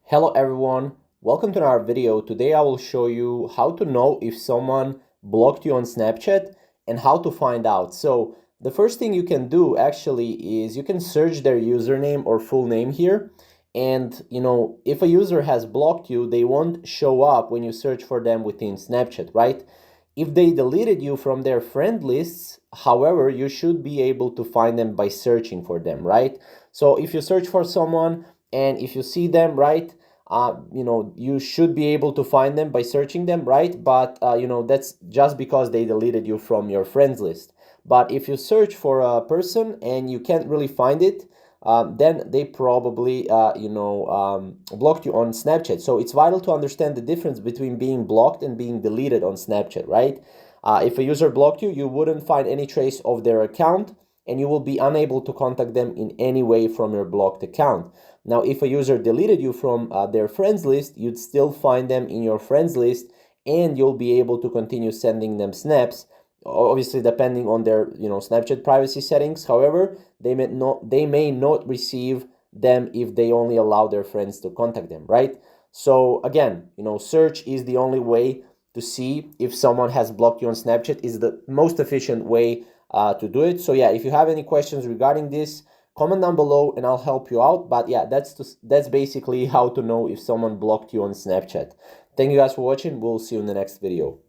Hello everyone, welcome to our video. Today I will show you how to know if someone blocked you on Snapchat and how to find out. So the first thing you can do actually is you can search their username or full name here. And if a user has blocked you, they won't show up when you search for them within Snapchat, right? If they deleted you from their friend lists, however, you should be able to find them by searching for them, right? So if you search for someone and if you see them, right, you should be able to find them by searching them, right? But that's just because they deleted you from your friends list. But if you search for a person and you can't really find it, then they probably blocked you on Snapchat. So it's vital to understand the difference between being blocked and being deleted on Snapchat, right? If a user blocked you, you wouldn't find any trace of their account and you will be unable to contact them in any way from your blocked account. Now, if a user deleted you from their friends list, you'd still find them in your friends list and you'll be able to continue sending them snaps, obviously depending on their Snapchat privacy settings. However, they may not receive them if they only allow their friends to contact them, right? So again, search is the only way to see if someone has blocked you on Snapchat. Is the most efficient way to do it. So yeah, if you have any questions regarding this, comment down below and I'll help you out. But yeah, that's basically how to know if someone blocked you on Snapchat. Thank you guys for watching. We'll see you in the next video.